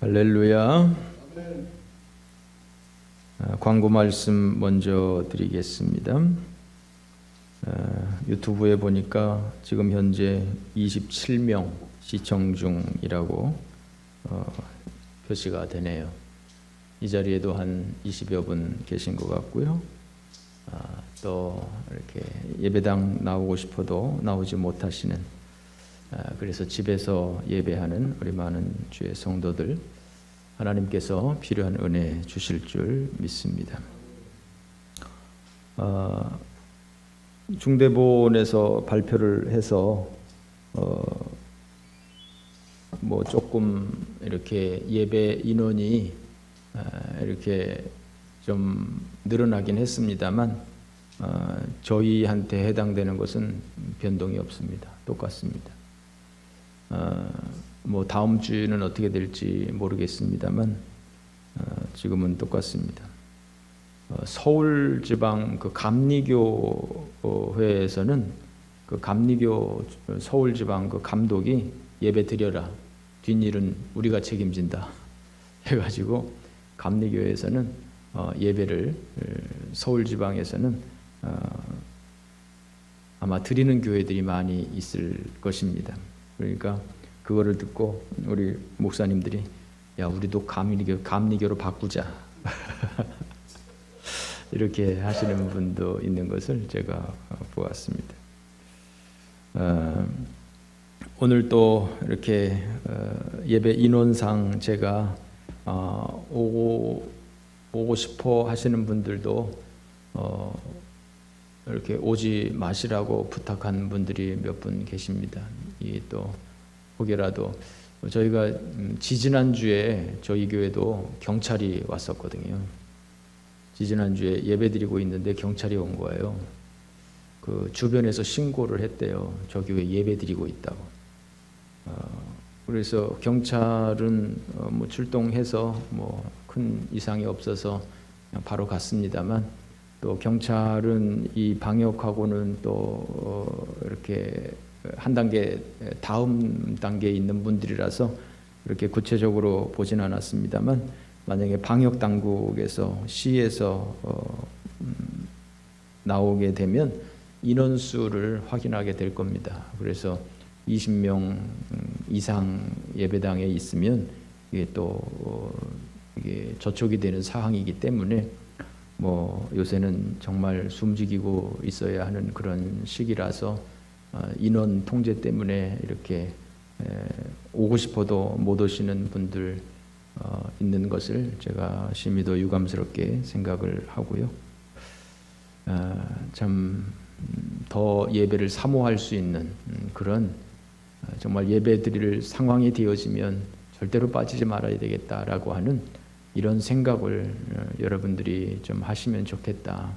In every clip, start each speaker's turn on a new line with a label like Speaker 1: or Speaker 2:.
Speaker 1: 할렐루야. 광고 말씀 먼저 드리겠습니다. 유튜브에 보니까 지금 현재 27명 시청 중이라고 표시가 되네요. 이 자리에도 한 20여 분 계신 것 같고요. 또 이렇게 예배당 나오고 싶어도 나오지 못하시는, 그래서 집에서 예배하는 우리 많은 주의 성도들, 하나님께서 필요한 은혜 주실 줄 믿습니다. 중대본에서 발표를 해서 뭐 조금 이렇게 예배 인원이 이렇게 좀 늘어나긴 했습니다만 저희한테 해당되는 것은 변동이 없습니다. 똑같습니다. 뭐 다음 주는 어떻게 될지 모르겠습니다만 지금은 똑같습니다. 서울지방 그 감리교회에서는 그 감리교 서울지방 그 감독이 예배 드려라, 뒷일은 우리가 책임진다 해가지고 감리교회에서는 예배를, 서울지방에서는 아마 드리는 교회들이 많이 있을 것입니다. 그러니까 그거를 듣고 우리 목사님들이 야, 우리도 감리교로 바꾸자 이렇게 하시는 분도 있는 것을 제가 보았습니다. 오늘 또 이렇게 예배 인원상 제가 오고 싶어 하시는 분들도 이렇게 오지 마시라고 부탁한 분들이 몇 분 계십니다. 이 또 혹여라도 저희가 지지난주에 저희 교회도 경찰이 왔었거든요. 지지난주에 예배드리고 있는데 경찰이 온 거예요. 그 주변에서 신고를 했대요. 저 교회 예배드리고 있다고. 그래서 경찰은 뭐 출동해서 뭐 큰 이상이 없어서 그냥 바로 갔습니다만, 또 경찰은 이 방역하고는 또 이렇게 한 단계 다음 단계에 있는 분들이라서 이렇게 구체적으로 보진 않았습니다만, 만약에 방역 당국에서 시에서 나오게 되면 인원수를 확인하게 될 겁니다. 그래서 20명 이상 예배당에 있으면 이게 또 이게 저촉이 되는 상황이기 때문에 뭐 요새는 정말 숨지기고 있어야 하는 그런 시기라서 인원 통제 때문에 이렇게 오고 싶어도 못 오시는 분들 있는 것을 제가 심히도 유감스럽게 생각을 하고요. 참 더 예배를 사모할 수 있는 그런, 정말 예배 드릴 상황이 되어지면 절대로 빠지지 말아야 되겠다라고 하는 이런 생각을 여러분들이 좀 하시면 좋겠다.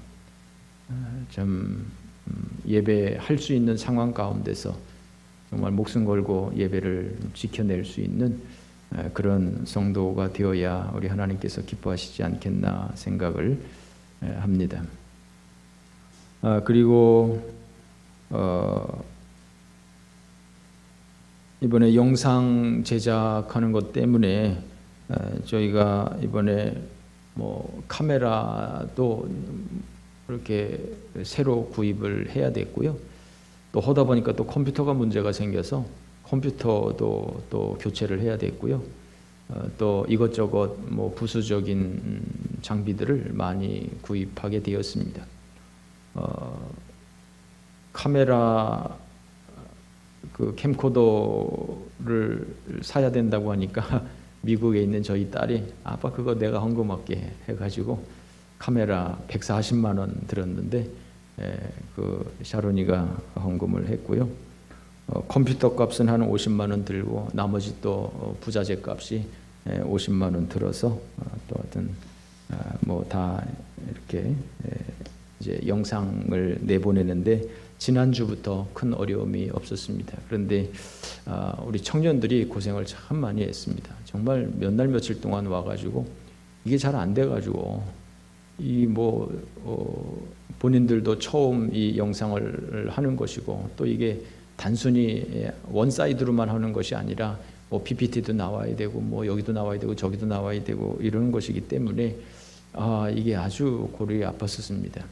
Speaker 1: 좀 예배할 수 있는 상황 가운데서 정말 목숨 걸고 예배를 지켜낼 수 있는 그런 성도가 되어야 우리 하나님께서 기뻐하시지 않겠나 생각을 합니다. 그리고 이번에 영상 제작하는 것 때문에 저희가 이번에 뭐 카메라도 이렇게 새로 구입을 해야 됐고요. 또 하다 보니까 또 컴퓨터가 문제가 생겨서 컴퓨터도 또 교체를 해야 됐고요. 또 이것저것 뭐 부수적인 장비들을 많이 구입하게 되었습니다. 카메라 그 캠코더를 사야 된다고 하니까 미국에 있는 저희 딸이 아빠 그거 내가 헌금할게 해가지고 카메라 140만 원 들었는데 그 샤론이가 헌금을 했고요. 컴퓨터 값은 한 50만 원 들고 나머지 또 부자재 값이 50만 원 들어서 또 하여튼 뭐 다 이렇게 이제 영상을 내보내는데 지난주부터 큰 어려움이 없었습니다. 그런데 우리 청년들이 고생을 참 많이 했습니다. 정말 몇 날 며칠 동안 와가지고 이게 잘 안 돼가지고 이 뭐 본인들도 처음 이 영상을 하는 것이고, 또 이게 단순히 원사이드로만 하는 것이 아니라 뭐 PPT도 나와야 되고 뭐 여기도 나와야 되고 저기도 나와야 되고 이런 것이기 때문에 이게 아주 골이 아팠었습니다.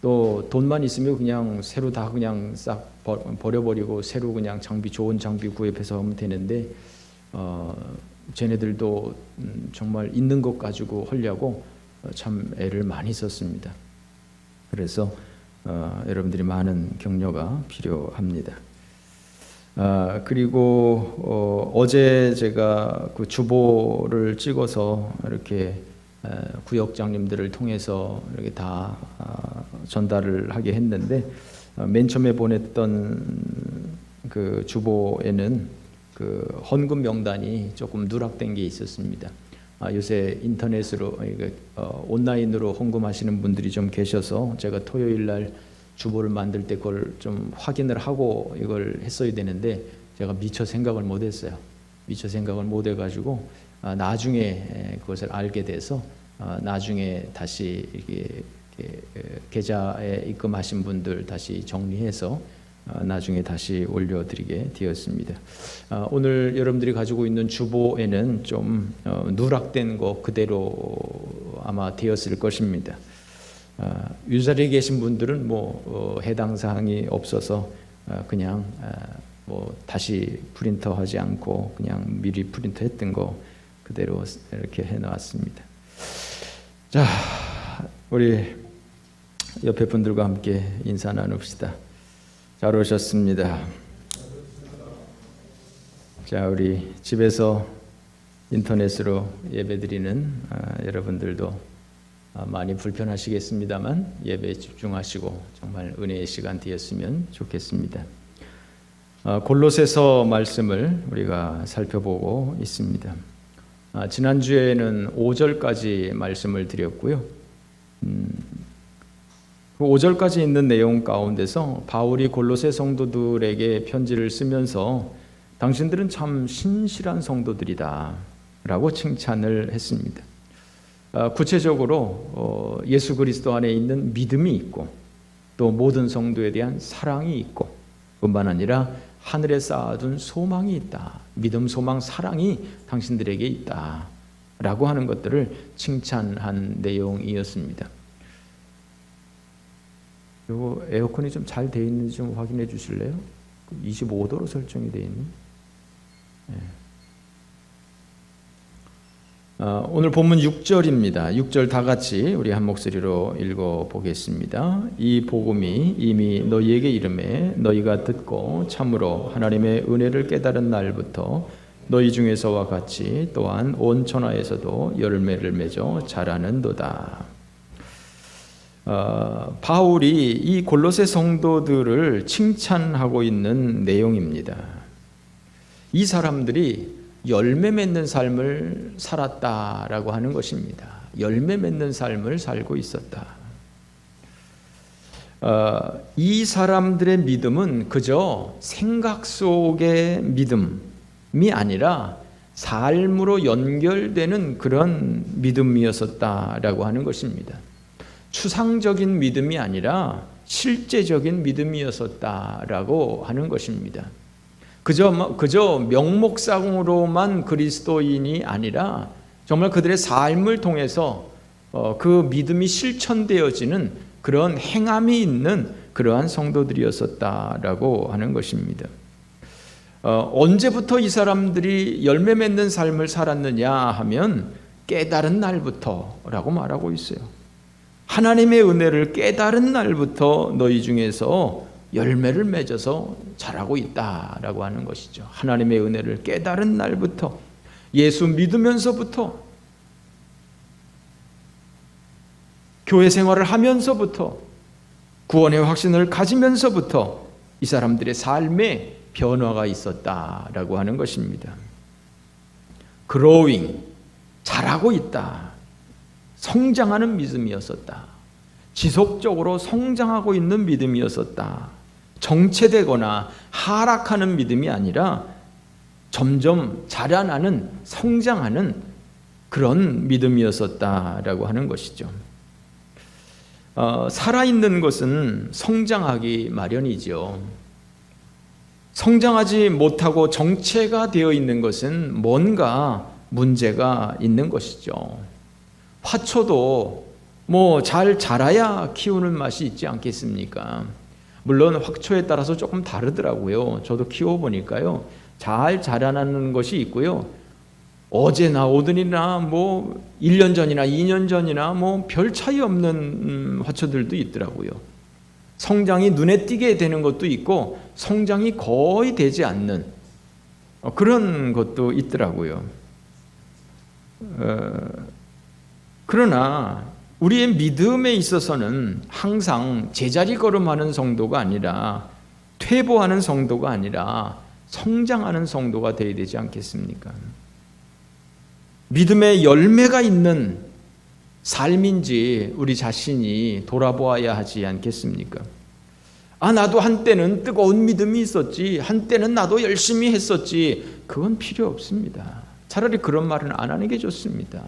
Speaker 1: 또 돈만 있으면 그냥 새로 다 그냥 싹 버려버리고 새로 그냥 좋은 장비 구입해서 하면 되는데 쟤네들도 정말 있는 것 가지고 하려고 참 애를 많이 썼습니다. 그래서 여러분들이 많은 격려가 필요합니다. 그리고 어제 제가 그 주보를 찍어서 이렇게 구역장님들을 통해서 이렇게 다 전달을 하게 했는데 맨 처음에 보냈던 그 주보에는 그 헌금 명단이 조금 누락된 게 있었습니다. 요새 인터넷으로 온라인으로 헌금하시는 분들이 좀 계셔서 제가 토요일 날 주보를 만들 때 그걸 좀 확인을 하고 이걸 했어야 되는데 제가 미처 생각을 못 했어요. 미처 생각을 못 해가지고 나중에 그것을 알게 돼서 나중에 다시 이렇게 계좌에 입금하신 분들 다시 정리해서 나중에 다시 올려드리게 되었습니다. 오늘 여러분들이 가지고 있는 주보에는 좀 누락된 거 그대로 아마 되었을 것입니다. 유자리에 계신 분들은 뭐 해당 사항이 없어서 그냥 뭐 다시 프린터하지 않고 그냥 미리 프린터했던 거 그대로 이렇게 해놨습니다. 자, 우리 옆에 분들과 함께 인사 나눕시다. 잘 오셨습니다. 자, 우리 집에서 인터넷으로 예배드리는 여러분들도 많이 불편하시겠습니다만 예배에 집중하시고 정말 은혜의 시간 되었으면 좋겠습니다. 골로새서 말씀을 우리가 살펴보고 있습니다. 지난주에는 5절까지 말씀을 드렸고요. 그 5절까지 있는 내용 가운데서 바울이 골로새 성도들에게 편지를 쓰면서 당신들은 참 신실한 성도들이다 라고 칭찬을 했습니다. 구체적으로 예수 그리스도 안에 있는 믿음이 있고 또 모든 성도에 대한 사랑이 있고 뿐만 아니라 하늘에 쌓아둔 소망이 있다. 믿음, 소망, 사랑이 당신들에게 있다 라고 하는 것들을 칭찬한 내용이었습니다. 그리고 에어컨이 좀 잘 되어 있는지 좀 확인해 주실래요? 25도로 설정이 되어 있는. 네. 오늘 본문 6절입니다. 6절 다 같이 우리 한 목소리로 읽어보겠습니다. 이 복음이 이미 너희에게 이르매 너희가 듣고 참으로 하나님의 은혜를 깨달은 날부터 너희 중에서와 같이 또한 온 천하에서도 열매를 맺어 자라는도다. 바울이 이 골로새 성도들을 칭찬하고 있는 내용입니다. 이 사람들이 열매 맺는 삶을 살았다라고 하는 것입니다. 열매 맺는 삶을 살고 있었다. 이 사람들의 믿음은 그저 생각 속의 믿음이 아니라 삶으로 연결되는 그런 믿음이었었다라고 하는 것입니다. 추상적인 믿음이 아니라 실제적인 믿음이었었다라고 하는 것입니다. 그저 명목상으로만 그리스도인이 아니라 정말 그들의 삶을 통해서 그 믿음이 실천되어지는 그런 행함이 있는 그러한 성도들이었었다라고 하는 것입니다. 언제부터 이 사람들이 열매 맺는 삶을 살았느냐 하면 깨달은 날부터라고 말하고 있어요. 하나님의 은혜를 깨달은 날부터 너희 중에서 열매를 맺어서 자라고 있다라고 하는 것이죠. 하나님의 은혜를 깨달은 날부터, 예수 믿으면서부터, 교회 생활을 하면서부터, 구원의 확신을 가지면서부터 이 사람들의 삶에 변화가 있었다라고 하는 것입니다. growing, 자라고 있다. 성장하는 믿음이었었다. 지속적으로 성장하고 있는 믿음이었었다. 정체되거나 하락하는 믿음이 아니라 점점 자라나는, 성장하는 그런 믿음이었었다라고 하는 것이죠. 살아있는 것은 성장하기 마련이죠. 성장하지 못하고 정체가 되어 있는 것은 뭔가 문제가 있는 것이죠. 화초도 뭐 잘 자라야 키우는 맛이 있지 않겠습니까? 물론 화초에 따라서 조금 다르더라고요. 저도 키워보니까요. 잘 자라나는 것이 있고요. 어제나 오늘이나 뭐 1년 전이나 2년 전이나 뭐 별 차이 없는 화초들도 있더라고요. 성장이 눈에 띄게 되는 것도 있고 성장이 거의 되지 않는 그런 것도 있더라고요. 그러나 우리의 믿음에 있어서는 항상 제자리 걸음하는 성도가 아니라 퇴보하는 성도가 아니라 성장하는 성도가 되어야 되지 않겠습니까? 믿음의 열매가 있는 삶인지 우리 자신이 돌아보아야 하지 않겠습니까? 나도 한때는 뜨거운 믿음이 있었지, 한때는 나도 열심히 했었지. 그건 필요 없습니다. 차라리 그런 말은 안 하는 게 좋습니다.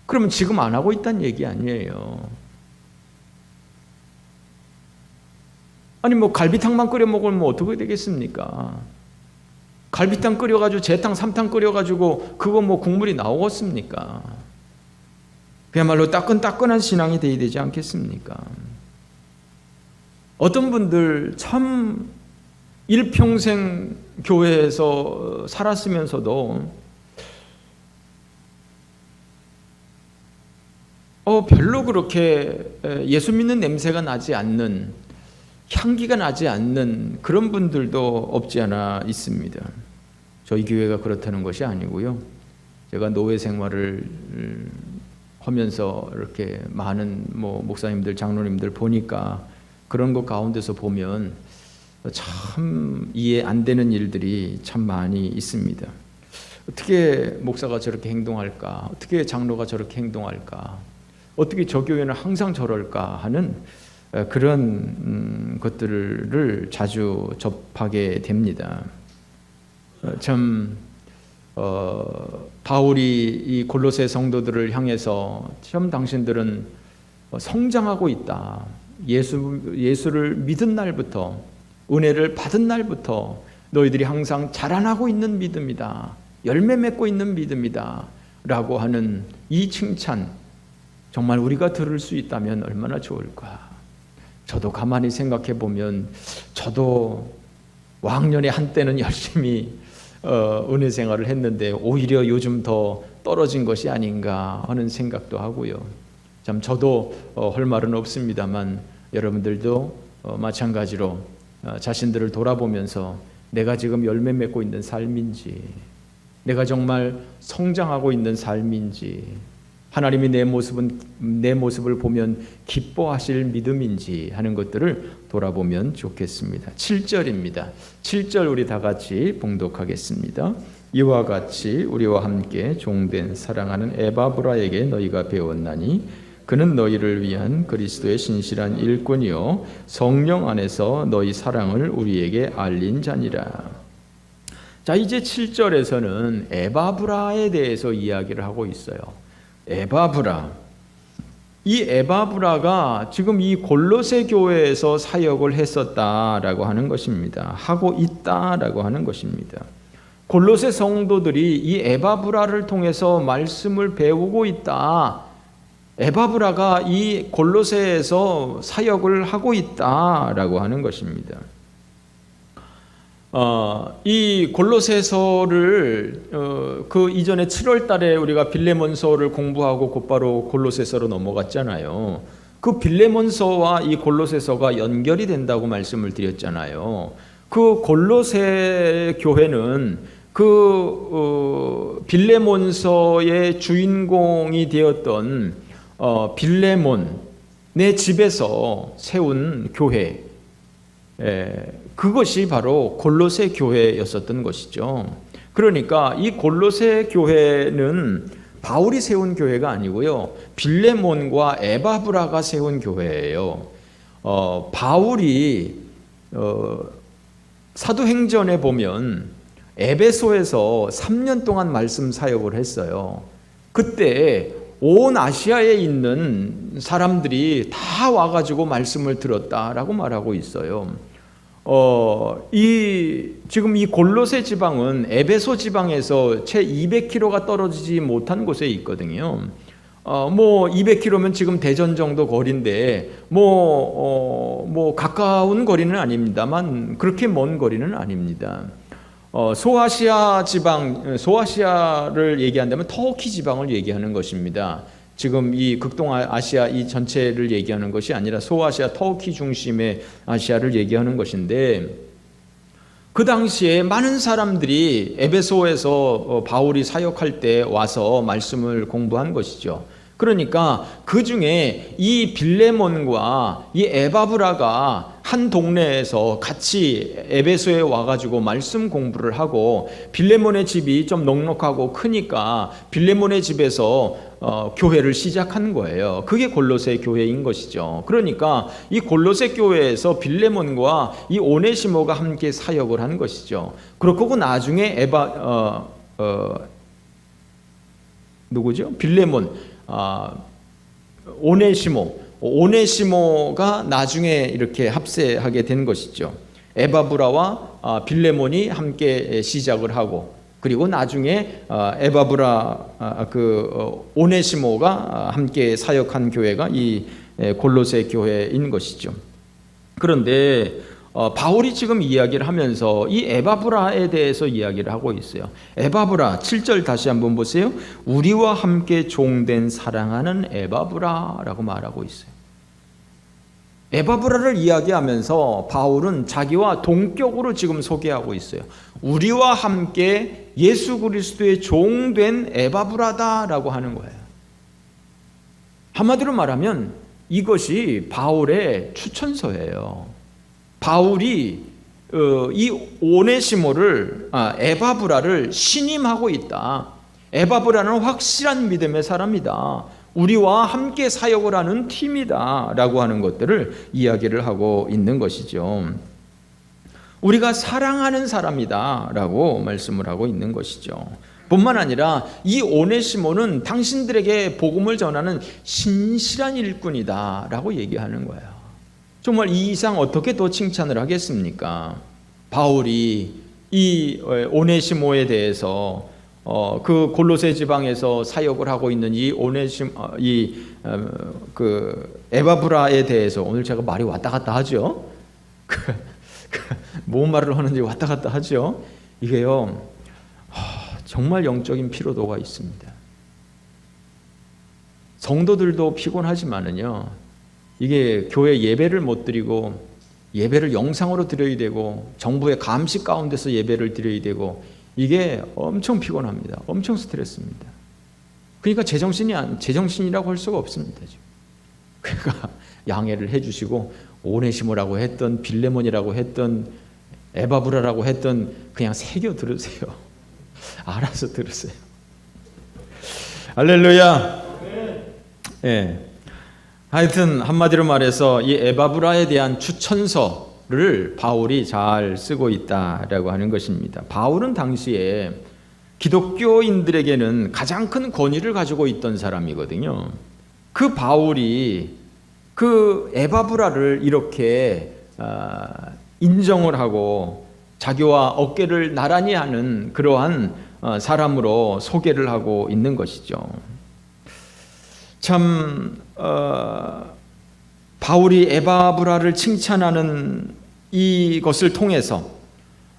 Speaker 1: 그러면 지금 안 하고 있다는 얘기 아니에요. 아니 뭐 갈비탕만 끓여 먹으면 어떻게 되겠습니까? 갈비탕 끓여가지고 재탕, 삼탕 끓여가지고 그거 뭐 국물이 나오겠습니까? 그야말로 따끈따끈한 신앙이 되어야 되지 않겠습니까? 어떤 분들 참 일평생 교회에서 살았으면서도 별로 그렇게 예수 믿는 냄새가 나지 않는, 향기가 나지 않는 그런 분들도 없지 않아 있습니다. 저희 교회가 그렇다는 것이 아니고요. 제가 노회 생활을 하면서 이렇게 많은 목사님들, 장로님들 보니까 그런 것 가운데서 보면 참 이해 안 되는 일들이 참 많이 있습니다. 어떻게 목사가 저렇게 행동할까? 어떻게 장로가 저렇게 행동할까? 어떻게 저 교회는 항상 저럴까 하는 그런 것들을 자주 접하게 됩니다. 참 바울이 이 골로새 성도들을 향해서 참 당신들은 성장하고 있다. 예수를 믿은 날부터, 은혜를 받은 날부터 너희들이 항상 자라나고 있는 믿음이다. 열매 맺고 있는 믿음이다. 라고 하는 이 칭찬, 정말 우리가 들을 수 있다면 얼마나 좋을까. 저도 가만히 생각해 보면 저도 왕년에 한때는 열심히 은혜 생활을 했는데 오히려 요즘 더 떨어진 것이 아닌가 하는 생각도 하고요. 참 저도 할 말은 없습니다만 여러분들도 마찬가지로 자신들을 돌아보면서 내가 지금 열매 맺고 있는 삶인지, 내가 정말 성장하고 있는 삶인지, 하나님이 내 모습을 보면 기뻐하실 믿음인지 하는 것들을 돌아보면 좋겠습니다. 7절입니다. 7절 우리 다 같이 봉독하겠습니다. 이와 같이 우리와 함께 종된 사랑하는 에바브라에게 너희가 배웠나니 그는 너희를 위한 그리스도의 신실한 일꾼이요 성령 안에서 너희 사랑을 우리에게 알린 자니라. 자, 이제 7절에서는 에바브라에 대해서 이야기를 하고 있어요. 에바브라. 이 에바브라가 지금 이 골로새 교회에서 사역을 했었다라고 하는 것입니다. 하고 있다라고 하는 것입니다. 골로새 성도들이 이 에바브라를 통해서 말씀을 배우고 있다. 에바브라가 이 골로새에서 사역을 하고 있다라고 하는 것입니다. 이 골로새서를 그 이전에 7월 달에 우리가 빌레몬서를 공부하고 곧바로 골로새서로 넘어갔잖아요. 그 빌레몬서와 이 골로새서가 연결이 된다고 말씀을 드렸잖아요. 그 골로새 교회는 그 빌레몬서의 주인공이 되었던 빌레몬의 집에서 세운 교회, 그것이 바로 골로새 교회였었던 것이죠. 그러니까 이 골로새 교회는 바울이 세운 교회가 아니고요, 빌레몬과 에바브라가 세운 교회예요. 바울이 사도행전에 보면 에베소에서 3년 동안 말씀 사역을 했어요. 그때 온 아시아에 있는 사람들이 다 와가지고 말씀을 들었다라고 말하고 있어요. 지금 이 골로새 지방은 에베소 지방에서 채 200km가 떨어지지 못한 곳에 있거든요. 200km면 지금 대전 정도 거리인데, 가까운 거리는 아닙니다만, 그렇게 먼 거리는 아닙니다. 소아시아 지방, 소아시아를 얘기한다면 터키 지방을 얘기하는 것입니다. 지금 이 극동아시아 이 전체를 얘기하는 것이 아니라 소아시아, 터키 중심의 아시아를 얘기하는 것인데, 그 당시에 많은 사람들이 에베소에서 바울이 사역할 때 와서 말씀을 공부한 것이죠. 그러니까 그 중에 이 빌레몬과 이 에바브라가 한 동네에서 같이 에베소에 와가지고 말씀 공부를 하고, 빌레몬의 집이 좀 넉넉하고 크니까 빌레몬의 집에서 교회를 시작한 거예요. 그게 골로새 교회인 것이죠. 그러니까 이 골로새 교회에서 빌레몬과 이 오네시모가 함께 사역을 한 것이죠. 그렇고 나중에 누구죠? 빌레몬, 오네시모가 나중에 이렇게 합세하게 된 것이죠. 에바브라와 빌레몬이 함께 시작을 하고, 그리고 나중에 오네시모가 함께 사역한 교회가 이 골로새 교회인 것이죠. 그런데 바울이 지금 이야기를 하면서 이 에바브라에 대해서 이야기를 하고 있어요. 에바브라 7절 다시 한번 보세요. 우리와 함께 종된 사랑하는 에바브라라고 말하고 있어요. 에바브라를 이야기하면서 바울은 자기와 동격으로 지금 소개하고 있어요. 우리와 함께 예수 그리스도의 종된 에바브라다라고 하는 거예요. 한마디로 말하면 이것이 바울의 추천서예요. 바울이 이 오네시모를, 에바브라를 신임하고 있다. 에바브라는 확실한 믿음의 사람이다. 우리와 함께 사역을 하는 팀이다 라고 하는 것들을 이야기를 하고 있는 것이죠. 우리가 사랑하는 사람이다 라고 말씀을 하고 있는 것이죠. 뿐만 아니라 이 오네시모는 당신들에게 복음을 전하는 신실한 일꾼이다 라고 얘기하는 거예요. 정말 이 이상 어떻게 더 칭찬을 하겠습니까? 바울이 이 오네시모에 대해서 그 골로새 지방에서 사역을 하고 있는 이 에바브라에 대해서, 오늘 제가 말이 왔다 갔다 하죠. 뭔 말을 하는지 왔다 갔다 하죠. 이게요, 정말 영적인 피로도가 있습니다. 성도들도 피곤하지만은요, 이게 교회 예배를 못 드리고, 예배를 영상으로 드려야 되고, 정부의 감시 가운데서 예배를 드려야 되고, 이게 엄청 피곤합니다. 엄청 스트레스입니다. 그러니까 제정신이라고 할 수가 없습니다. 지금. 그러니까 양해를 해주시고, 오네시모라고 했던, 빌레몬이라고 했던, 에바브라라고 했던, 그냥 새겨 들으세요. 알아서 들으세요. 할렐루야. 예. 하여튼 한마디로 말해서 이 에바브라에 대한 추천서를 바울이 잘 쓰고 있다라고 하는 것입니다. 바울은 당시에 기독교인들에게는 가장 큰 권위를 가지고 있던 사람이거든요. 그 바울이 그 에바브라를 이렇게 인정을 하고 자기와 어깨를 나란히 하는 그러한 사람으로 소개를 하고 있는 것이죠. 참 바울이 에바브라를 칭찬하는 이것을 통해서,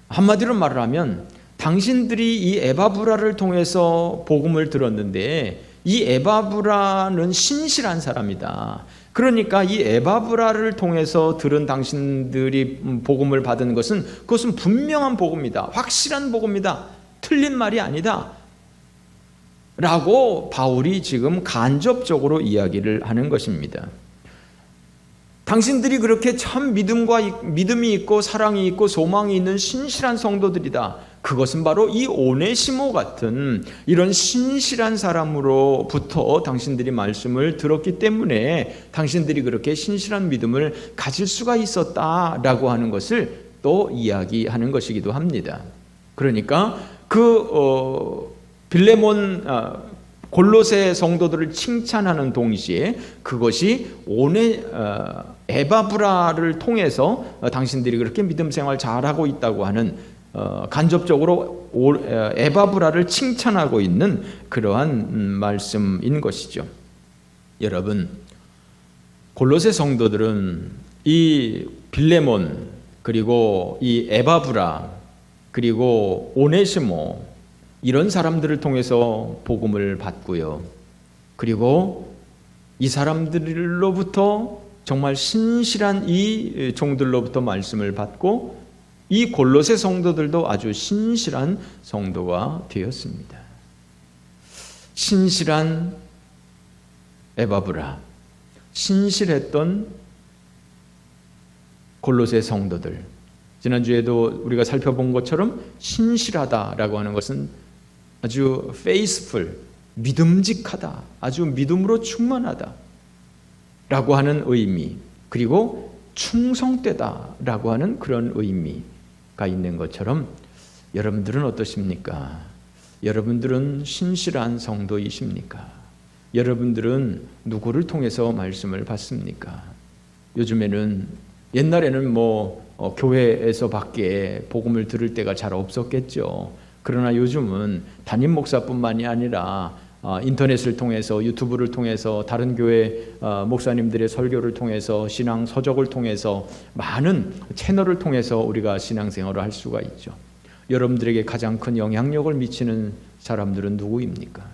Speaker 1: 한마디로 말을 하면 당신들이 이 에바브라를 통해서 복음을 들었는데 이 에바브라는 신실한 사람이다. 그러니까 이 에바브라를 통해서 들은 당신들이 복음을 받은 것은, 그것은 분명한 복음이다. 확실한 복음이다. 틀린 말이 아니다. 라고 바울이 지금 간접적으로 이야기를 하는 것입니다. 당신들이 그렇게 참 믿음이 있고 사랑이 있고 소망이 있는 신실한 성도들이다. 그것은 바로 이 오네시모 같은 이런 신실한 사람으로부터 당신들이 말씀을 들었기 때문에 당신들이 그렇게 신실한 믿음을 가질 수가 있었다라고 하는 것을 또 이야기하는 것이기도 합니다. 그러니까 빌레몬, 골로새 성도들을 칭찬하는 동시에 그것이 에바브라를 통해서 당신들이 그렇게 믿음 생활 잘하고 있다고 하는 간접적으로 에바브라를 칭찬하고 있는 그러한 말씀인 것이죠. 여러분, 골로새 성도들은 이 빌레몬, 그리고 이 에바브라, 그리고 오네시모, 이런 사람들을 통해서 복음을 받고요. 그리고 이 사람들로부터 정말 신실한 이 종들로부터 말씀을 받고 이 골로새 성도들도 아주 신실한 성도가 되었습니다. 신실한 에바브라, 신실했던 골로새 성도들. 지난주에도 우리가 살펴본 것처럼 신실하다라고 하는 것은 아주 faithful, 믿음직하다, 아주 믿음으로 충만하다 라고 하는 의미, 그리고 충성되다 라고 하는 그런 의미가 있는 것처럼 여러분들은 어떠십니까? 여러분들은 신실한 성도이십니까? 여러분들은 누구를 통해서 말씀을 받습니까? 요즘에는, 옛날에는 교회에서 밖에 복음을 들을 때가 잘 없었겠죠. 그러나 요즘은 담임 목사뿐만이 아니라 인터넷을 통해서, 유튜브를 통해서, 다른 교회 목사님들의 설교를 통해서, 신앙 서적을 통해서, 많은 채널을 통해서 우리가 신앙생활을 할 수가 있죠. 여러분들에게 가장 큰 영향력을 미치는 사람들은 누구입니까?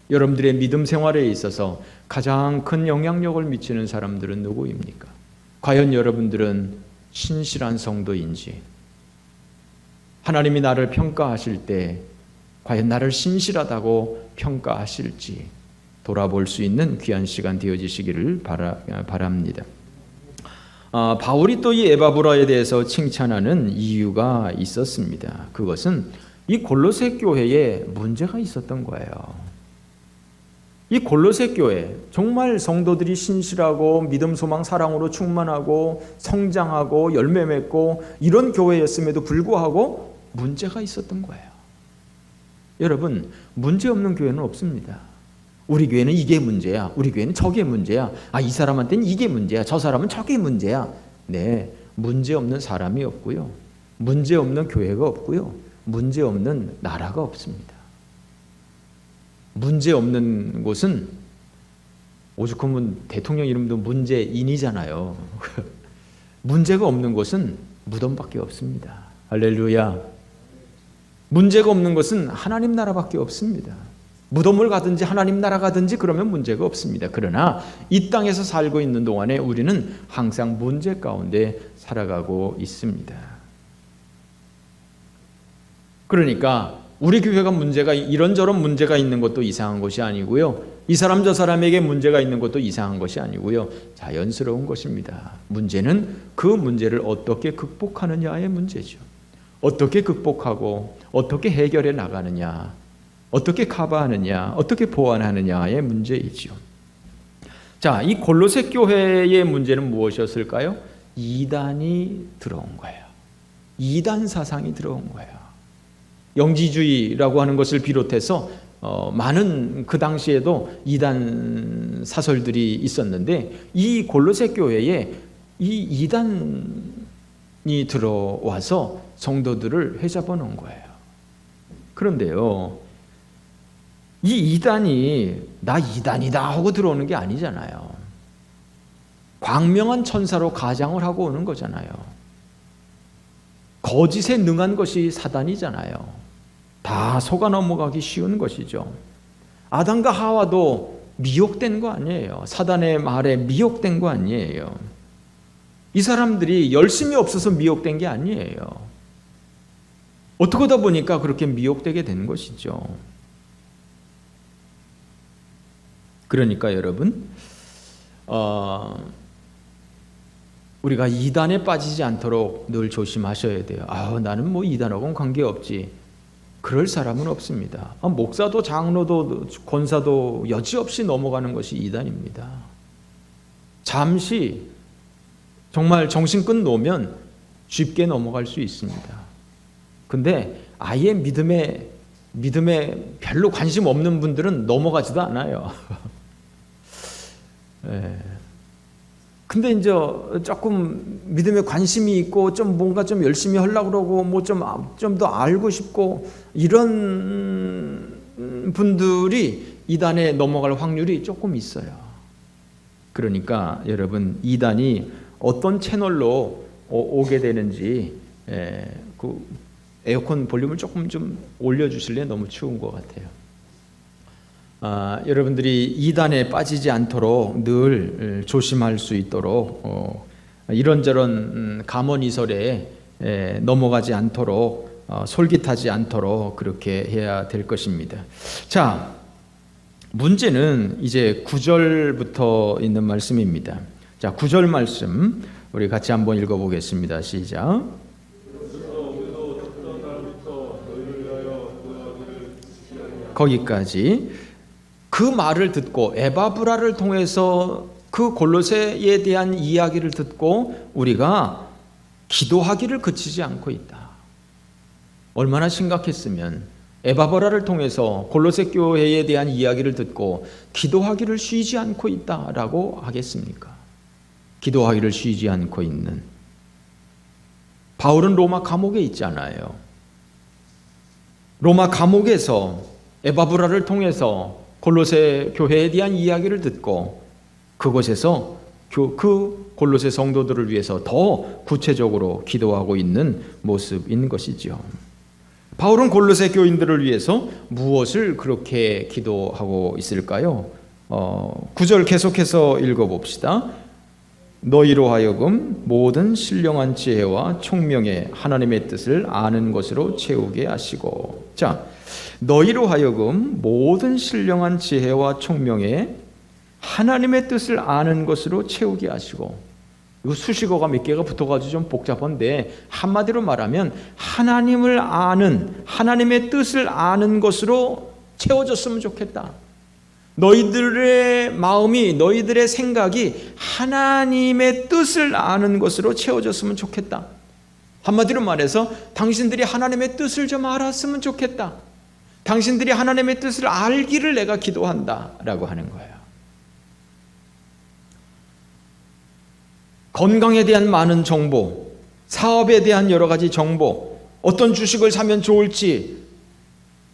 Speaker 1: 여러분들의 믿음 생활에 있어서 가장 큰 영향력을 미치는 사람들은 누구입니까? 과연 여러분들은 신실한 성도인지, 하나님이 나를 평가하실 때 과연 나를 신실하다고 평가하실지 돌아볼 수 있는 귀한 시간 되어지시기를 바랍니다. 바울이 또 이 에바브라에 대해서 칭찬하는 이유가 있었습니다. 그것은 이 골로새 교회에 문제가 있었던 거예요. 이 골로새 교회, 정말 성도들이 신실하고 믿음, 소망, 사랑으로 충만하고 성장하고 열매 맺고 이런 교회였음에도 불구하고 문제가 있었던 거예요. 여러분, 문제 없는 교회는 없습니다. 우리 교회는 이게 문제야, 우리 교회는 저게 문제야, 이 사람한테는 이게 문제야, 저 사람은 저게 문제야. 네, 문제 없는 사람이 없고요, 문제 없는 교회가 없고요, 문제 없는 나라가 없습니다. 문제 없는 곳은 오죽하면 대통령 이름도 문재인이잖아요. 문제가 없는 곳은 무덤밖에 없습니다. 할렐루야. 문제가 없는 것은 하나님 나라밖에 없습니다. 무덤을 가든지 하나님 나라 가든지 그러면 문제가 없습니다. 그러나 이 땅에서 살고 있는 동안에 우리는 항상 문제 가운데 살아가고 있습니다. 그러니까 우리 교회가 문제가, 이런저런 문제가 있는 것도 이상한 것이 아니고요, 이 사람 저 사람에게 문제가 있는 것도 이상한 것이 아니고요, 자연스러운 것입니다. 문제는 그 문제를 어떻게 극복하느냐의 문제죠. 어떻게 극복하고 어떻게 해결해 나가느냐, 어떻게 커버하느냐, 어떻게 보완하느냐의 문제이죠. 자, 이 골로새 교회의 문제는 무엇이었을까요? 이단이 들어온 거예요. 이단 사상이 들어온 거예요. 영지주의라고 하는 것을 비롯해서 많은 그 당시에도 이단 사설들이 있었는데, 이 골로새 교회에 이 이단이 들어와서 성도들을 훼잡아 놓은 거예요. 그런데요, 이 이단이 나 이단이다 하고 들어오는 게 아니잖아요. 광명한 천사로 가장을 하고 오는 거잖아요. 거짓에 능한 것이 사단이잖아요. 다 속아 넘어가기 쉬운 것이죠. 아담과 하와도 미혹된 거 아니에요. 사단의 말에 미혹된 거 아니에요. 이 사람들이 열심이 없어서 미혹된 게 아니에요. 어떻게 하다 보니까 그렇게 미혹되게 된 것이죠. 그러니까 여러분, 우리가 이단에 빠지지 않도록 늘 조심하셔야 돼요. 나는 이단하고는 관계없지, 그럴 사람은 없습니다. 목사도 장로도 권사도 여지없이 넘어가는 것이 이단입니다. 잠시 정말 정신끝 놓으면 쉽게 넘어갈 수 있습니다. 근데 아예 믿음의 믿음에 별로 관심 없는 분들은 넘어가지도 않아요. 예. 근데 이제 조금 믿음에 관심이 있고 좀 뭔가 좀 열심히 하려고 그러고 뭐 좀 더 알고 싶고 이런 분들이 이단에 넘어갈 확률이 조금 있어요. 그러니까 여러분, 이단이 어떤 채널로 오게 되는지 그 에어컨 볼륨을 조금 좀 올려주실래요? 너무 추운 것 같아요. 여러분들이 이단에 빠지지 않도록 늘 조심할 수 있도록 이런저런 감언이설에 넘어가지 않도록 솔깃하지 않도록 그렇게 해야 될 것입니다. 자, 문제는 이제 9절부터 있는 말씀입니다. 자, 9절 말씀 우리 같이 한번 읽어보겠습니다. 시작. 거기까지. 그 말을 듣고 에바브라를 통해서 그 골로새에 대한 이야기를 듣고 우리가 기도하기를 그치지 않고 있다. 얼마나 심각했으면 에바브라를 통해서 골로새 교회에 대한 이야기를 듣고 기도하기를 쉬지 않고 있다라고 하겠습니까? 기도하기를 쉬지 않고 있는 바울은 로마 감옥에 있잖아요. 로마 감옥에서 에바브라를 통해서 골로새 교회에 대한 이야기를 듣고 그곳에서 그 골로새 성도들을 위해서 더 구체적으로 기도하고 있는 모습인 것이죠. 바울은 골로새 교인들을 위해서 무엇을 그렇게 기도하고 있을까요? 9절 계속해서 읽어봅시다. 너희로 하여금 모든 신령한 지혜와 총명의 하나님의 뜻을 아는 것으로 채우게 하시고. 자, 너희로 하여금 모든 신령한 지혜와 총명의 하나님의 뜻을 아는 것으로 채우게 하시고. 이거 수식어가 몇 개가 붙어가지고 좀 복잡한데 한마디로 말하면 하나님을 아는, 하나님의 뜻을 아는 것으로 채워졌으면 좋겠다. 너희들의 마음이, 너희들의 생각이 하나님의 뜻을 아는 것으로 채워졌으면 좋겠다. 한마디로 말해서 당신들이 하나님의 뜻을 좀 알았으면 좋겠다. 당신들이 하나님의 뜻을 알기를 내가 기도한다 라고 하는 거예요. 건강에 대한 많은 정보, 사업에 대한 여러 가지 정보, 어떤 주식을 사면 좋을지,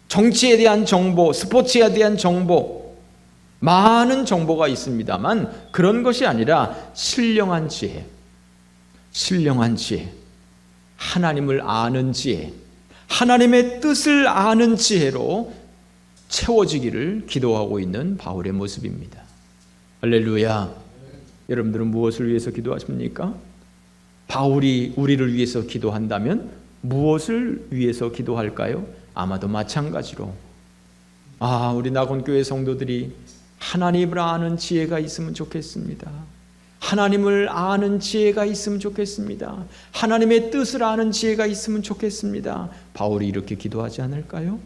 Speaker 1: 정치에 대한 정보, 스포츠에 대한 정보, 많은 정보가 있습니다만 그런 것이 아니라 신령한 지혜, 신령한 지혜, 하나님을 아는 지혜, 하나님의 뜻을 아는 지혜로 채워지기를 기도하고 있는 바울의 모습입니다. 할렐루야. 여러분들은 무엇을 위해서 기도하십니까? 바울이 우리를 위해서 기도한다면 무엇을 위해서 기도할까요? 아마도 마찬가지로 우리 낙원교회 성도들이 하나님을 아는 지혜가 있으면 좋겠습니다. 하나님을 아는 지혜가 있으면 좋겠습니다. 하나님의 뜻을 아는 지혜가 있으면 좋겠습니다. 바울이 이렇게 기도하지 않을까요?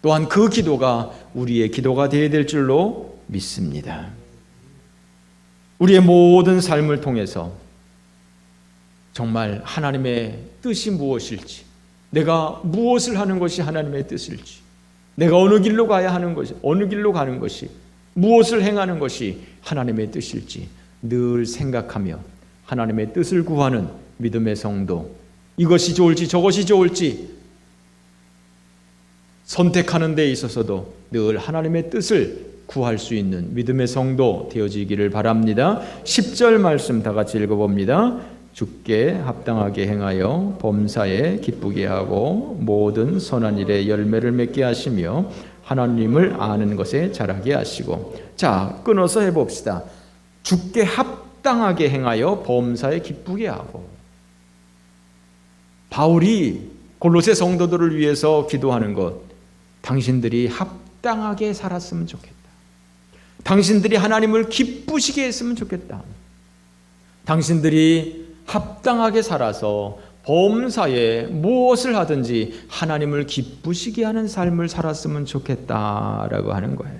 Speaker 1: 또한 그 기도가 우리의 기도가 되어야 될 줄로 믿습니다. 우리의 모든 삶을 통해서 정말 하나님의 뜻이 무엇일지, 내가 무엇을 하는 것이 하나님의 뜻일지, 내가 어느 길로 가야 하는 것이, 어느 길로 가는 것이, 무엇을 행하는 것이 하나님의 뜻일지 늘 생각하며 하나님의 뜻을 구하는 믿음의 성도, 이것이 좋을지 저것이 좋을지 선택하는 데 있어서도 늘 하나님의 뜻을 구할 수 있는 믿음의 성도 되어지기를 바랍니다. 10절 말씀 다 같이 읽어봅니다. 주께 합당하게 행하여 범사에 기쁘게 하고 모든 선한 일에 열매를 맺게 하시며 하나님을 아는 것에 자라게 하시고. 자, 끊어서 해봅시다. 주께 합당하게 행하여 범사에 기쁘게 하고. 바울이 골로새 성도들을 위해서 기도하는 것, 당신들이 합당하게 살았으면 좋겠다. 당신들이 하나님을 기쁘시게 했으면 좋겠다. 당신들이 합당하게 살아서 범사에 무엇을 하든지 하나님을 기쁘시게 하는 삶을 살았으면 좋겠다라고 하는 거예요.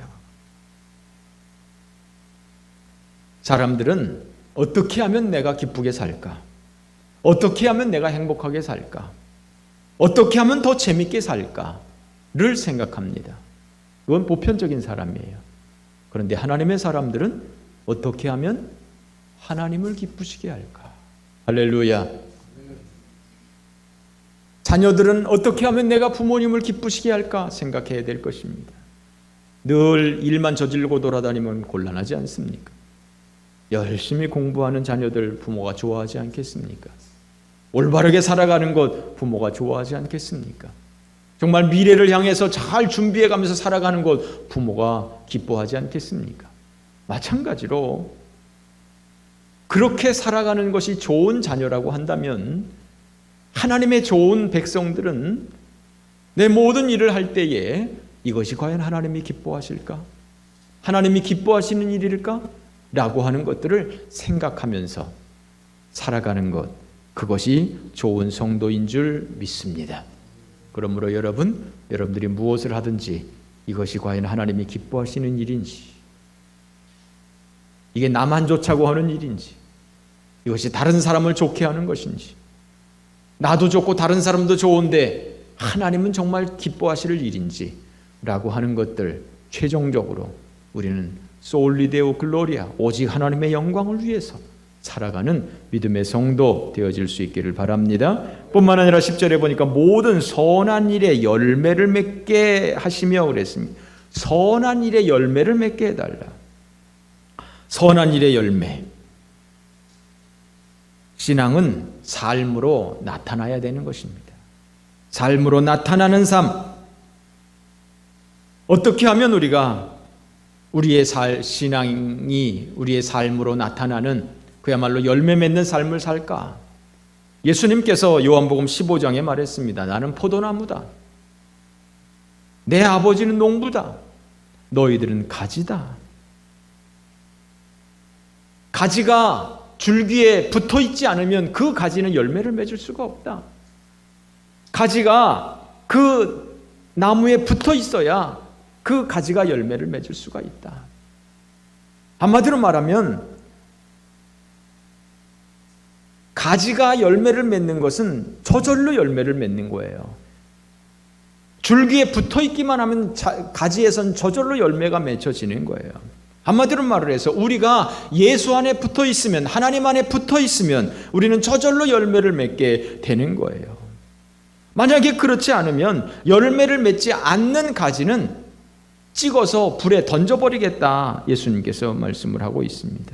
Speaker 1: 사람들은 어떻게 하면 내가 기쁘게 살까? 어떻게 하면 내가 행복하게 살까? 어떻게 하면 더 재밌게 살까? 생각합니다. 그건 보편적인 사람이에요. 그런데 하나님의 사람들은 어떻게 하면 하나님을 기쁘시게 할까? 할렐루야. 자녀들은 어떻게 하면 내가 부모님을 기쁘시게 할까 생각해야 될 것입니다. 늘 일만 저지르고 돌아다니면 곤란하지 않습니까? 열심히 공부하는 자녀들 부모가 좋아하지 않겠습니까? 올바르게 살아가는 것 부모가 좋아하지 않겠습니까? 정말 미래를 향해서 잘 준비해가면서 살아가는 것 부모가 기뻐하지 않겠습니까? 마찬가지로 그렇게 살아가는 것이 좋은 자녀라고 한다면 하나님의 좋은 백성들은 내 모든 일을 할 때에 이것이 과연 하나님이 기뻐하실까? 하나님이 기뻐하시는 일일까? 라고 하는 것들을 생각하면서 살아가는 것, 그것이 좋은 성도인 줄 믿습니다. 그러므로 여러분들이 무엇을 하든지 이것이 과연 하나님이 기뻐하시는 일인지, 이게 나만 좋자고 하는 일인지, 이것이 다른 사람을 좋게 하는 것인지, 나도 좋고 다른 사람도 좋은데 하나님은 정말 기뻐하실 일인지 라고 하는 것들, 최종적으로 우리는 솔리 데오 글로리아, 오직 하나님의 영광을 위해서 살아가는 믿음의 성도 되어질 수 있기를 바랍니다. 뿐만 아니라 10절에 보니까 모든 선한 일에 열매를 맺게 하시며 그랬습니다. 선한 일에 열매를 맺게 해달라. 선한 일의 열매, 신앙은 삶으로 나타나야 되는 것입니다. 삶으로 나타나는 삶, 어떻게 하면 우리가 우리의 신앙이 우리의 삶으로 나타나는 그야말로 열매 맺는 삶을 살까? 예수님께서 요한복음 15장에 말했습니다. 나는 포도나무다. 내 아버지는 농부다. 너희들은 가지다. 가지가 줄기에 붙어 있지 않으면 그 가지는 열매를 맺을 수가 없다. 가지가 그 나무에 붙어 있어야 그 가지가 열매를 맺을 수가 있다. 한마디로 말하면 가지가 열매를 맺는 것은 저절로 열매를 맺는 거예요. 줄기에 붙어 있기만 하면 가지에선 저절로 열매가 맺혀지는 거예요. 한마디로 말을 해서 우리가 예수 안에 붙어 있으면, 하나님 안에 붙어 있으면 우리는 저절로 열매를 맺게 되는 거예요. 만약에 그렇지 않으면 열매를 맺지 않는 가지는 찍어서 불에 던져버리겠다, 예수님께서 말씀을 하고 있습니다.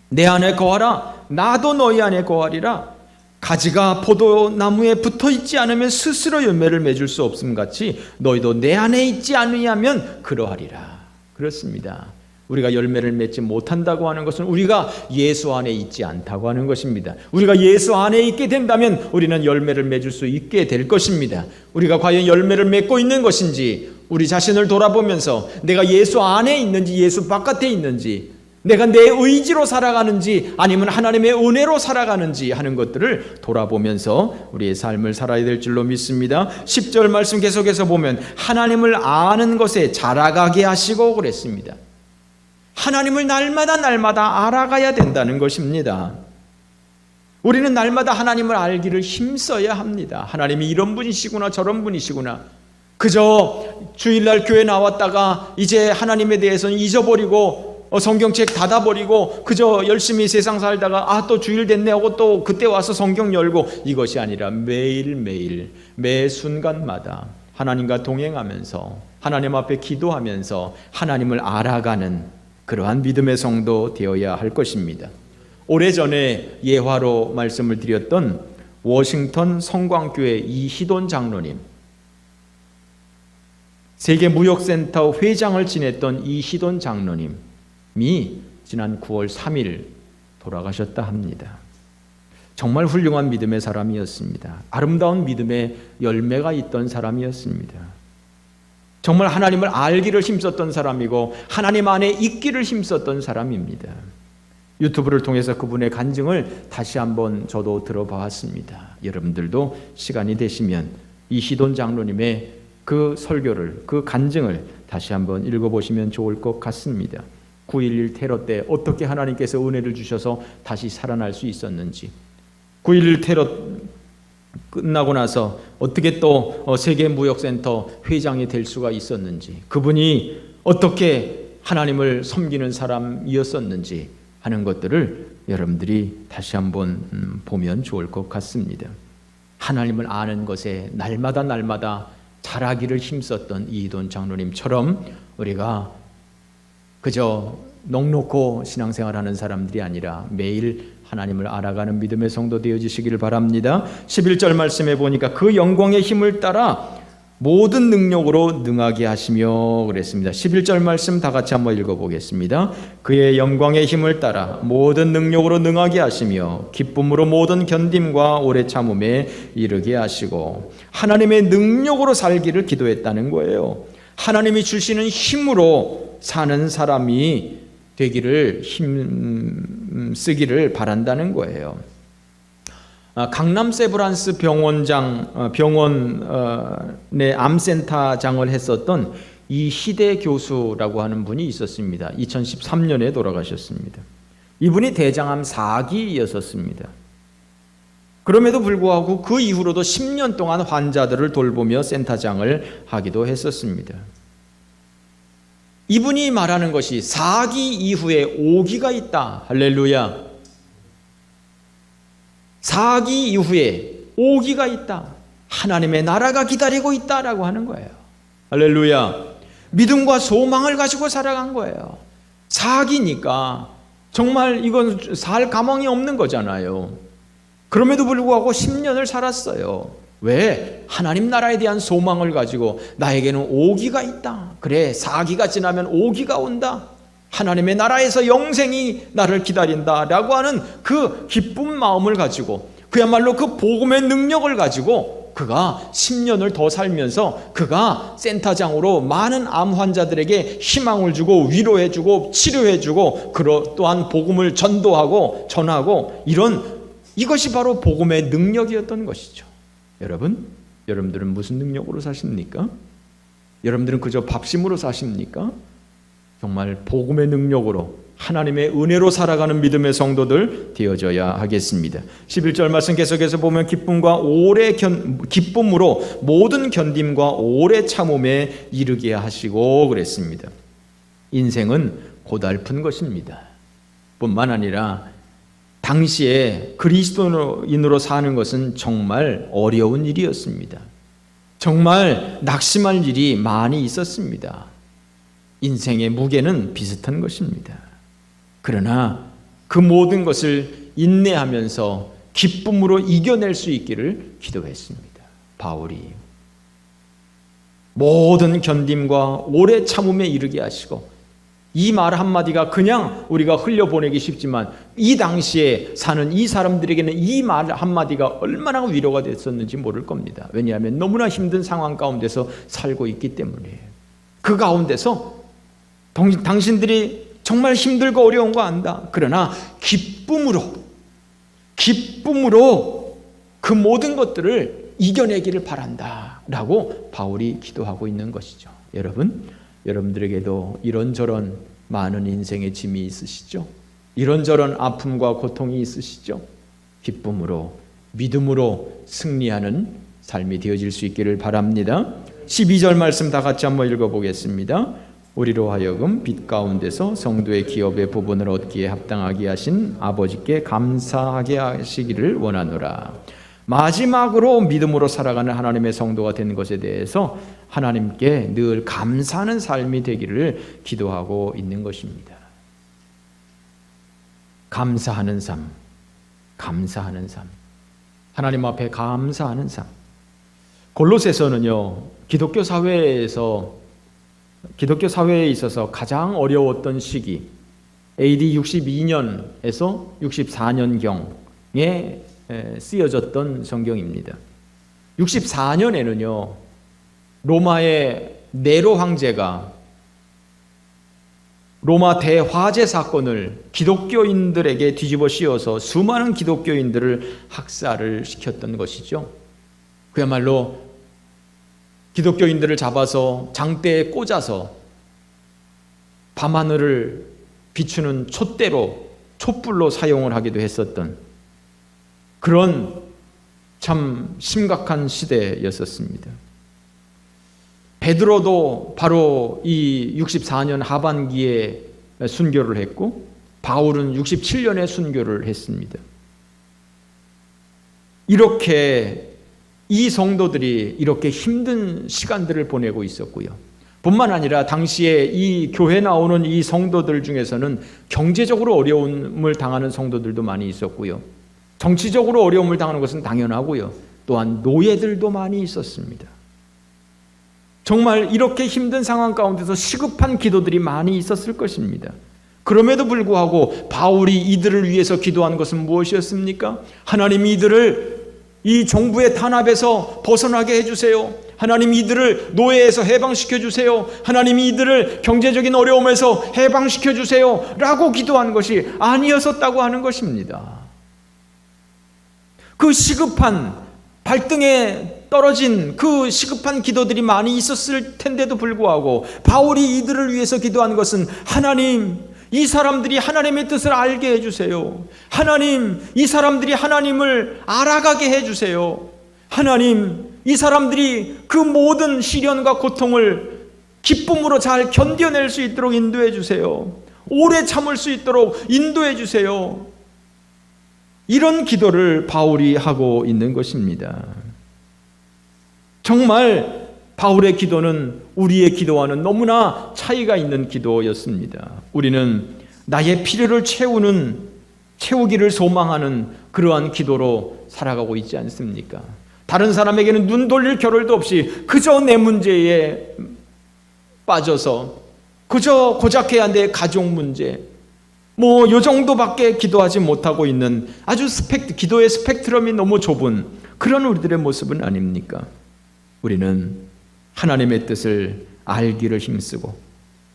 Speaker 1: 내 안에 거하라, 나도 너희 안에 거하리라. 가지가 포도나무에 붙어 있지 않으면 스스로 열매를 맺을 수 없음 같이 너희도 내 안에 있지 않으면 그러하리라. 그렇습니다. 우리가 열매를 맺지 못한다고 하는 것은 우리가 예수 안에 있지 않다고 하는 것입니다. 우리가 예수 안에 있게 된다면 우리는 열매를 맺을 수 있게 될 것입니다. 우리가 과연 열매를 맺고 있는 것인지, 우리 자신을 돌아보면서 내가 예수 안에 있는지 예수 바깥에 있는지, 내가 내 의지로 살아가는지 아니면 하나님의 은혜로 살아가는지 하는 것들을 돌아보면서 우리의 삶을 살아야 될 줄로 믿습니다. 10절 말씀 계속해서 보면 하나님을 아는 것에 자라가게 하시고 그랬습니다. 하나님을 날마다 알아가야 된다는 것입니다. 우리는 날마다 하나님을 알기를 힘써야 합니다. 하나님이 이런 분이시구나, 저런 분이시구나. 그저 주일날 교회 나왔다가 이제 하나님에 대해서는 잊어버리고 성경책 닫아버리고 그저 열심히 세상 살다가 또 주일 됐네 하고 또 그때 와서 성경 열고, 이것이 아니라 매일매일 매 순간마다 하나님과 동행하면서 하나님 앞에 기도하면서 하나님을 알아가는 그러한 믿음의 성도 되어야 할 것입니다. 오래전에 예화로 말씀을 드렸던 워싱턴 성광교회 이희돈 장로님, 세계무역센터 회장을 지냈던 이희돈 장로님이 지난 9월 3일 돌아가셨다 합니다. 정말 훌륭한 믿음의 사람이었습니다. 아름다운 믿음의 열매가 있던 사람이었습니다. 정말 하나님을 알기를 힘썼던 사람이고 하나님 안에 있기를 힘썼던 사람입니다. 유튜브를 통해서 그분의 간증을 다시 한번 저도 들어봤습니다. 여러분들도 시간이 되시면 이희돈 장로님의 그 설교를, 그 간증을 다시 한번 읽어보시면 좋을 것 같습니다. 9.11 테러 때 어떻게 하나님께서 은혜를 주셔서 다시 살아날 수 있었는지, 9.11 테러 끝나고 나서 어떻게 또 세계무역센터 회장이 될 수가 있었는지, 그분이 어떻게 하나님을 섬기는 사람이었었는지 하는 것들을 여러분들이 다시 한번 보면 좋을 것 같습니다. 하나님을 아는 것에 날마다 자라기를 힘썼던 이희돈 장로님처럼 우리가 그저 넉넉고 신앙생활하는 사람들이 아니라 매일 하나님을 알아가는 믿음의 성도 되어지시기를 바랍니다. 11절 말씀해 보니까 그 영광의 힘을 따라 모든 능력으로 능하게 하시며 그랬습니다. 11절 말씀 다 같이 한번 읽어보겠습니다. 그의 영광의 힘을 따라 모든 능력으로 능하게 하시며 기쁨으로 모든 견딤과 오래 참음에 이르게 하시고, 하나님의 능력으로 살기를 기도했다는 거예요. 하나님이 주시는 힘으로 사는 사람이 되기를 힘쓰기를 바란다는 거예요. 강남 세브란스 병원의 암센터장을 했었던 이희대 교수라고 하는 분이 있었습니다. 2013년에 돌아가셨습니다. 이분이 대장암 4기였었습니다. 그럼에도 불구하고 그 이후로도 10년 동안 환자들을 돌보며 센터장을 하기도 했었습니다. 이분이 말하는 것이 4기 이후에 5기가 있다. 할렐루야. 4기 이후에 5기가 있다. 하나님의 나라가 기다리고 있다라고 하는 거예요. 할렐루야. 믿음과 소망을 가지고 살아간 거예요. 4기니까 정말 이건 살 가망이 없는 거잖아요. 그럼에도 불구하고 10년을 살았어요. 왜? 하나님 나라에 대한 소망을 가지고 나에게는 5기가 있다. 그래, 4기가 지나면 5기가 온다. 하나님의 나라에서 영생이 나를 기다린다라고 하는 그 기쁜 마음을 가지고, 그야말로 그 복음의 능력을 가지고 그가 10년을 더 살면서 그가 센터장으로 많은 암 환자들에게 희망을 주고 위로해 주고 치료해 주고, 또한 복음을 전도하고 전하고, 이것이 바로 복음의 능력이었던 것이죠. 여러분들은 무슨 능력으로 사십니까? 여러분들은 그저 밥심으로 사십니까? 정말 복음의 능력으로 하나님의 은혜로 살아가는 믿음의 성도들 되어져야 하겠습니다. 11절 말씀 계속해서 보면 기쁨으로 모든 견딤과 오래 참음에 이르게 하시고 그랬습니다. 인생은 고달픈 것입니다. 뿐만 아니라 당시에 그리스도인으로 사는 것은 정말 어려운 일이었습니다. 정말 낙심할 일이 많이 있었습니다. 인생의 무게는 비슷한 것입니다. 그러나 그 모든 것을 인내하면서 기쁨으로 이겨낼 수 있기를 기도했습니다. 바울이 모든 견딤과 오래 참음에 이르게 하시고, 이 말 한마디가 그냥 우리가 흘려보내기 쉽지만 이 당시에 사는 이 사람들에게는 이 말 한마디가 얼마나 위로가 됐었는지 모를 겁니다. 왜냐하면 너무나 힘든 상황 가운데서 살고 있기 때문이에요. 그 가운데서 당신들이 정말 힘들고 어려운 거 안다. 그러나 기쁨으로 그 모든 것들을 이겨내기를 바란다 라고 바울이 기도하고 있는 것이죠. 여러분들에게도 이런저런 많은 인생의 짐이 있으시죠? 이런저런 아픔과 고통이 있으시죠? 기쁨으로, 믿음으로 승리하는 삶이 되어질 수 있기를 바랍니다. 12절 말씀 다 같이 한번 읽어보겠습니다. 우리로 하여금 빛 가운데서 성도의 기업의 부분을 얻기에 합당하게 하신 아버지께 감사하게 하시기를 원하노라. 마지막으로 믿음으로 살아가는 하나님의 성도가 된 것에 대해서 하나님께 늘 감사하는 삶이 되기를 기도하고 있는 것입니다. 감사하는 삶, 하나님 앞에 감사하는 삶. 골로새서는요, 기독교 사회에 있어서 가장 어려웠던 시기, AD 62년에서 64년경에 쓰여졌던 성경입니다. 64년에는요, 로마의 네로 황제가 로마 대화재 사건을 기독교인들에게 뒤집어 씌워서 수많은 기독교인들을 학살을 시켰던 것이죠. 그야말로 기독교인들을 잡아서 장대에 꽂아서 밤하늘을 비추는 촛불로 사용을 하기도 했었던 그런 참 심각한 시대였었습니다. 베드로도 바로 이 64년 하반기에 순교를 했고 바울은 67년에 순교를 했습니다. 이렇게 이 성도들이 이렇게 힘든 시간들을 보내고 있었고요. 뿐만 아니라 당시에 이 교회 나오는 이 성도들 중에서는 경제적으로 어려움을 당하는 성도들도 많이 있었고요. 정치적으로 어려움을 당하는 것은 당연하고요. 또한 노예들도 많이 있었습니다. 정말 이렇게 힘든 상황 가운데서 시급한 기도들이 많이 있었을 것입니다. 그럼에도 불구하고 바울이 이들을 위해서 기도한 것은 무엇이었습니까? 하나님 이들을 이 정부의 탄압에서 벗어나게 해주세요. 하나님 이들을 노예에서 해방시켜 주세요. 하나님 이들을 경제적인 어려움에서 해방시켜 주세요 라고 기도한 것이 아니었었다고 하는 것입니다. 그 시급한 발등에 떨어진 그 시급한 기도들이 많이 있었을 텐데도 불구하고 바울이 이들을 위해서 기도한 것은 하나님 이 사람들이 하나님의 뜻을 알게 해주세요. 하나님 이 사람들이 하나님을 알아가게 해주세요. 하나님 이 사람들이 그 모든 시련과 고통을 기쁨으로 잘 견뎌낼 수 있도록 인도해 주세요. 오래 참을 수 있도록 인도해 주세요. 이런 기도를 바울이 하고 있는 것입니다. 정말 바울의 기도는 우리의 기도와는 너무나 차이가 있는 기도였습니다. 우리는 나의 필요를 채우기를 소망하는 그러한 기도로 살아가고 있지 않습니까? 다른 사람에게는 눈 돌릴 겨를도 없이 그저 내 문제에 빠져서 그저 고작해야 내 가족 문제 요 정도밖에 기도하지 못하고 있는 아주 기도의 스펙트럼이 너무 좁은 그런 우리들의 모습은 아닙니까? 우리는 하나님의 뜻을 알기를 힘쓰고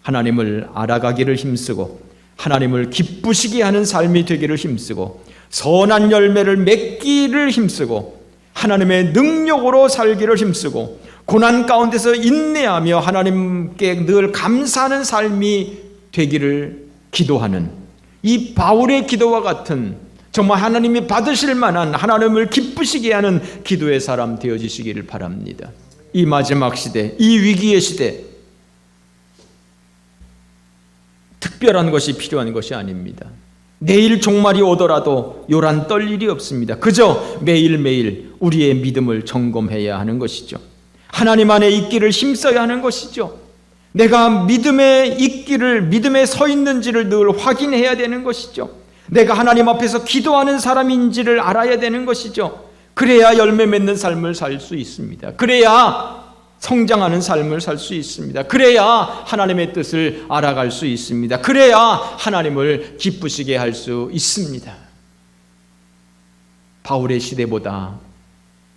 Speaker 1: 하나님을 알아가기를 힘쓰고 하나님을 기쁘시게 하는 삶이 되기를 힘쓰고 선한 열매를 맺기를 힘쓰고 하나님의 능력으로 살기를 힘쓰고 고난 가운데서 인내하며 하나님께 늘 감사하는 삶이 되기를 기도하는 이 바울의 기도와 같은 정말 하나님이 받으실 만한 하나님을 기쁘시게 하는 기도의 사람 되어지시기를 바랍니다. 이 마지막 시대, 이 위기의 시대 특별한 것이 필요한 것이 아닙니다. 내일 종말이 오더라도 요란 떨 일이 없습니다. 그저 매일매일 우리의 믿음을 점검해야 하는 것이죠. 하나님 안에 있기를 힘써야 하는 것이죠. 내가 믿음에 서 있는지를 늘 확인해야 되는 것이죠. 내가 하나님 앞에서 기도하는 사람인지를 알아야 되는 것이죠. 그래야 열매 맺는 삶을 살 수 있습니다. 그래야 성장하는 삶을 살 수 있습니다. 그래야 하나님의 뜻을 알아갈 수 있습니다. 그래야 하나님을 기쁘시게 할 수 있습니다. 바울의 시대보다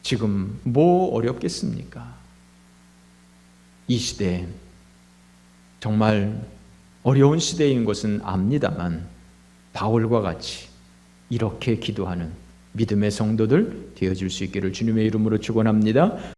Speaker 1: 지금 뭐 어렵겠습니까? 이 시대 정말 어려운 시대인 것은 압니다만 바울과 같이 이렇게 기도하는 믿음의 성도들 되어줄 수 있기를 주님의 이름으로 축원합니다.